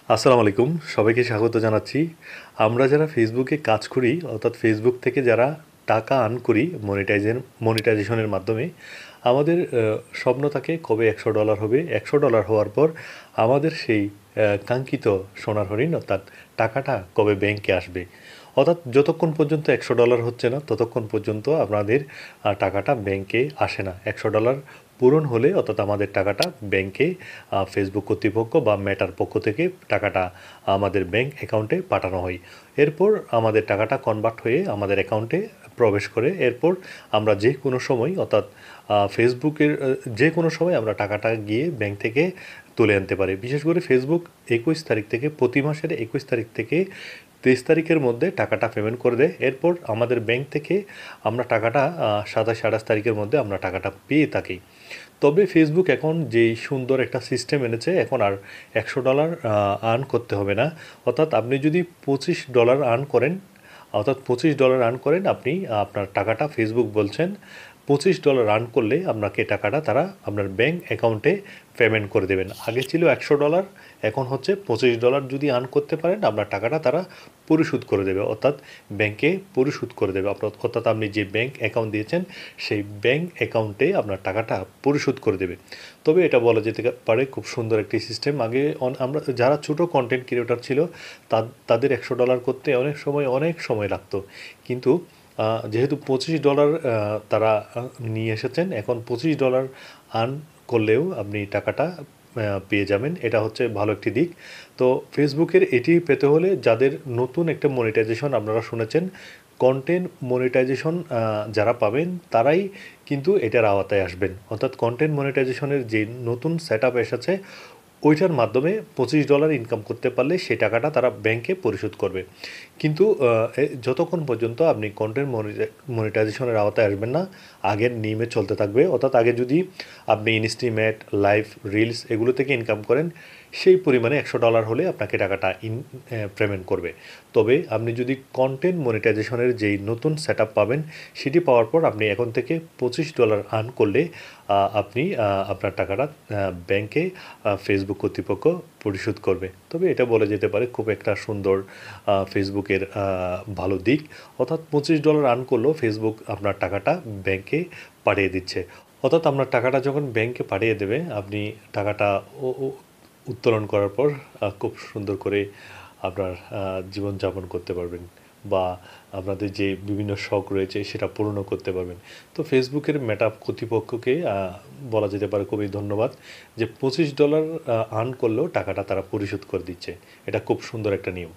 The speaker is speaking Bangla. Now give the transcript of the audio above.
আসসালামু আলাইকুম, সবাইকে স্বাগত জানাচ্ছি। আমরা যারা ফেসবুকে কাজ করি, অর্থাৎ ফেসবুক থেকে যারা টাকা আর্ন করি মনিটাইজেশনের মাধ্যমে, আমাদের স্বপ্ন থাকে কবে $100 হবে। $100 হওয়ার পর আমাদের সেই কাঙ্ক্ষিত সোনার হরিণ অর্থাৎ টাকাটা কবে ব্যাংকে আসবে। অর্থাৎ যতক্ষণ পর্যন্ত $100 হচ্ছে না ততক্ষণ পর্যন্ত আপনাদের টাকাটা ব্যাংকে আসে না। $100 পূরণ হলে অর্থাৎ আমাদের টাকাটা ব্যাংকে ফেসবুক কর্তৃপক্ষ বা মেটার পক্ষ থেকে টাকাটা আমাদের ব্যাংক অ্যাকাউন্টে পাঠানো হয়। এরপর আমাদের টাকাটা কনভার্ট হয়ে আমাদের অ্যাকাউন্টে প্রবেশ করে। এরপর আমরা যে কোনো সময় অর্থাৎ ফেসবুকের যে কোনো সময় আমরা টাকাটা গিয়ে ব্যাংক থেকে তুলে আনতে পারি। বিশেষ করে ফেসবুক 21 তারিখ থেকে প্রতি মাসের 21 তারিখ থেকে 23 তারিখের মধ্যে টাকাটা পেমেন্ট করে দেয়। এরপর আমাদের ব্যাংক থেকে আমরা টাকাটা 27-28 তারিখের মধ্যে আমরা টাকাটা পেয়ে থাকি। তবে ফেসবুক এখন যেই সুন্দর একটা সিস্টেম এনেছে, এখন আর $100 আর্ন করতে হবে না। অর্থাৎ আপনি যদি $25 আর্ন করেন, অর্থাৎ $25 আর্ন করেন, আপনি আপনার টাকাটা ফেসবুক বলছেন $25 আর্ন করলে আপনাকে টাকাটা তারা আপনার ব্যাংক অ্যাকাউন্টে পেমেন্ট করে দেবেন। আগে ছিল $100, এখন হচ্ছে $25 যদি আর্ন করতে পারেন আপনার টাকাটা তারা পরিশোধ করে দেবে, অর্থাৎ ব্যাংকে পরিশোধ করে দেবে। অর্থাৎ আপনি যে ব্যাংক অ্যাকাউন্ট দিয়েছেন সেই ব্যাংক অ্যাকাউন্টে আপনার টাকাটা পরিশোধ করে দেবে। তবে এটা বলা যেতে পারে খুব সুন্দর একটি সিস্টেম। আগে আমরা যারা ছোটো কন্টেন্ট ক্রিয়েটর ছিল তাদের $100 করতে অনেক সময় লাগতো, কিন্তু যেহেতু $25 তারা নিয়ে এসেছেন, এখন $25 আর্ন করলেও আপনি টাকাটা পেয়ে যাবেন। এটা হচ্ছে ভালো একটি দিক। তো ফেসবুকের এটি পেতে হলে যাদের নতুন একটা মনিটাইজেশন আপনারা শুনেছেন, কন্টেন্ট মনিটাইজেশন যারা পাবেন তারাই কিন্তু এটার আওতায় আসবেন। অর্থাৎ কন্টেন্ট মনিটাইজেশনের যে নতুন সেট আপ এসেছে ওইটার মাধ্যমে $25 ইনকাম করতে পারলে সেই টাকাটা তারা ব্যাংকে পরিশোধ করবে। কিন্তু যতক্ষণ পর্যন্ত আপনি কন্টেন্ট মনিটাইজেশনের আওতায় আসবেন না, আগের নিয়মে চলতে থাকবে। অর্থাৎ আগে যদি আপনি ইনস্টিমেট, লাইভ, রিলস এগুলো থেকে ইনকাম করেন, সেই পরিমাণে $100 হলে আপনাকে টাকাটা পেমেন্ট করবে। তবে আপনি যদি কন্টেন্ট মনিটাইজেশনের যেই নতুন সেট আপ পাবেন, সেটি পাওয়ার পর আপনি এখন থেকে $25 আর্ন করলে আপনি আপনার টাকাটা ব্যাংকে ফেসবুক কর্তৃপক্ষ পরিশোধ করবে। তবে এটা বলা যেতে পারে খুব একটা সুন্দর ফেসবুকের ভালো দিক। অর্থাৎ $25 আর্ন করলেও ফেসবুক আপনার টাকাটা ব্যাংকে পাঠিয়ে দিচ্ছে। অর্থাৎ আপনার টাকাটা যখন ব্যাংকে পাঠিয়ে দেবে, আপনি টাকাটা উত্তোলন করার পর খুব সুন্দর করে আপনার জীবনযাপন করতে পারবেন, বা আপনাদের যে বিভিন্ন শখ রয়েছে সেটা পূরণও করতে পারবেন। তো ফেসবুকের মেটা কর্তৃপক্ষকে বলা যেতে পারে খুবই ধন্যবাদ যে $25 আর্ন করলেও টাকাটা তারা পরিশোধ করে দিচ্ছে। এটা খুব সুন্দর একটা নিয়ম।